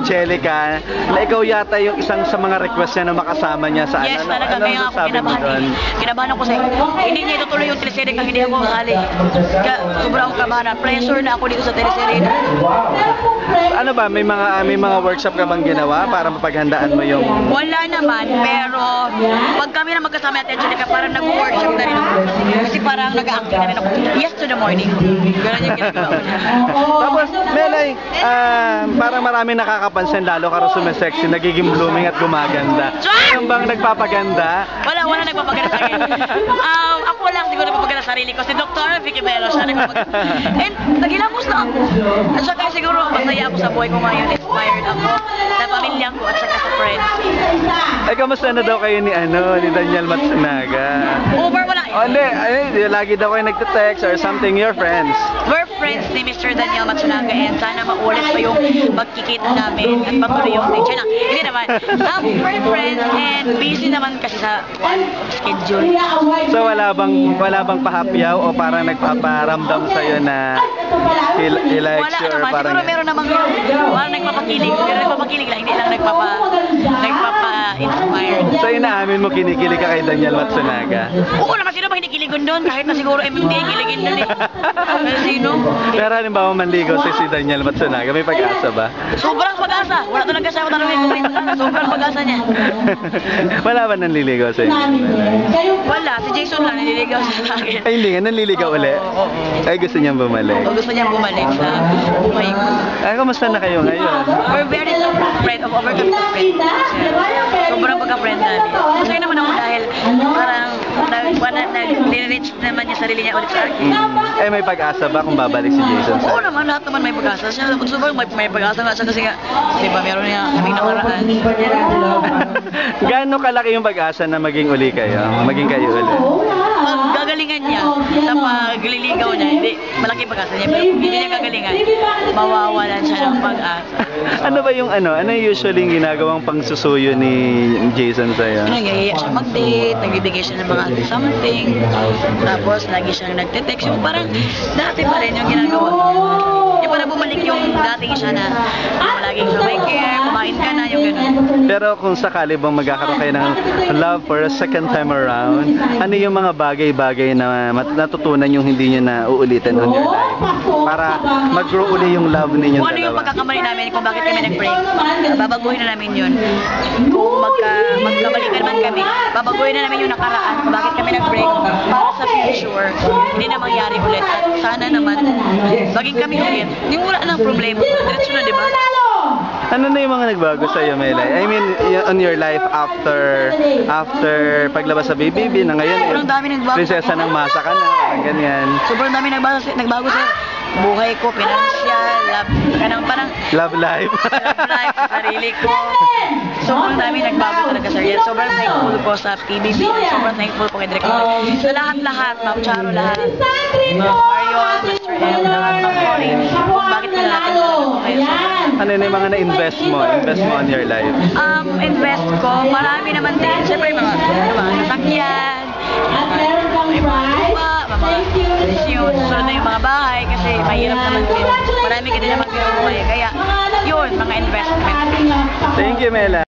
Angelica, na ikaw yata yung isang sa mga request niya na makasama niya sa Yes, ano. talaga. Kaya ako kinabahan. Kinabahan ako kasi hindi niya itutuloy yung teleserye kung hindi ako kasali. Sobrang kabahan. Pressure na ako dito sa teleserye. Ano ba, may mga workshop ka bang ginawa para mapaghandaan mo yung... Wala naman, pero pag kami na magkasama natin, Angelica, parang nag-workshop na rin ako. Kasi parang nag-acting na rin ako. Yes to the morning. Ganun yung ginagawa ko. Tapos, Melay, parang maraming nakakapansin, lalo ka rin sumesexy, nagiging blooming at gumaganda. Yung bang nagpapaganda? Wala nagpapaganda sa akin. Ako lang siguro nagpapaganda sa sarili ko. Si Dr. Vicky Bello, siya nagpapaganda. And nagilamos na ako. At saka siguro masaya ako sa buhay ko ngayon. Inspired ako sa pamilya ko at saka sa friends. Ay, kamusta na daw kayo ni Daniel Matsunaga? Over wala. Hindi, lagi daw kayo nagte-text or something, your friends. We're friends ni Mr. Daniel Matsunaga and sana maulit pa yung magkikita namin at patuloy yung stage. Hindi naman. We're friends and busy naman kasi sa schedule. So wala bang pahapyaw o parang nagpaparamdam sa'yo na he likes wala you or naman. parang... Siguro meron namang parang nagpapakilig. Pero nagpapakilig lang, hindi lang nagpapa-inspired. So inaamin mo kinikilig ka kay Daniel Matsunaga? Oo naman, sino ba hindi kiligon doon? Kahit na siguro MMD, kiligin doon eh. Pero sino? Pero halimbawa manligaw si Daniel Matsunaga, may pag-asa ba? Sobrang pag-asa. Wala talaga siya matanongin kung may pag-asa. Sobrang pag-asa niya. Wala ba nanliligaw sa inyo? Wala, si Jason lang nililigaw siya sa akin. Ay hindi nga, nanliligaw ulit? Ay gusto niyang bumalik? O gusto niyang bumalik sa buhay ko. Ay, kamusta na kayo ngayon? We're very friend of overcoming the friend. Sobrang pagka-friend namin. Masaya naman ako dahil parang nag-reach naman niya sarili niya ulit sa akin. Eh may pag-asa ba kung babalik si Jason Oo sa'yo? naman, lahat naman may pag-asa. Siya, sobrang may pag-asa nga siya kasi nga, di ba, meron niya kaming nakaraan. Gaano kalaki yung pag-asa na maging uli kayo? Maging kayo ulit? Pag gagalingan niya, sa pagliligaw niya, hindi, malaki pag-asa niya. Pero kung hindi niya gagalingan, mawawalan siya ng pag-asa. Ano ba yung ano yung usually yung ginagawang pangsusuyo ni Jason sa'yo? Nagyayaya siya mag-date, nagbibigay siya ng mga something, tapos lagi siyang nagte-text. Yung parang dati pa rin yung ginagawa. Yung parang bumalik yung dating siya na laging siya may care, kumain ka na, yung gano'n. Pero kung sakali bang magkakaroon kayo ng love for a second time around, ano yung mga bagay-bagay na natutunan yung hindi nyo na uulitin on your life? Para mag-grow uli yung love ninyo Kung ano yung dalawa. pagkakamali namin, kung bakit kami nag-break, babaguhin na namin yun. Kung magkabalikan man kami, babaguhin na namin yung nakaraan, kung bakit kami nag-break, para sa future, hindi na mangyari ulit. At sana naman, maging kami ulit. Hindi wala nang problema. Diretso na, di ba? Ano na yung mga nagbago sa'yo, Melay? I mean, on your life after paglabas sa BBB na ngayon, Sobrang dami nagbago. prinsesa ng masa ka na, parang ganyan. Sobrang dami nagbago sa buhay ko, financial, parang Love life. love life, sa sarili ko. Sobrang dami nagbago talaga sa real. Sobrang thankful ko sa PBB. Sobrang thankful po kay Direk. Sa lahat-lahat, Ma'am Charo, lahat. Ma'am Mariol, Mr. M, lahat, Ma'am Cory. Kung bakit na natin talaga kayo. Ano na yung mga na-invest mo on your life? Invest ko, marami naman din. Siyempre, mga sasakyan, may mga lupa, mga susunod na yung mga bahay kasi mahirap naman din. Marami ka din naman binubuhay. Kaya, yun, mga investment. Thank you, Mela.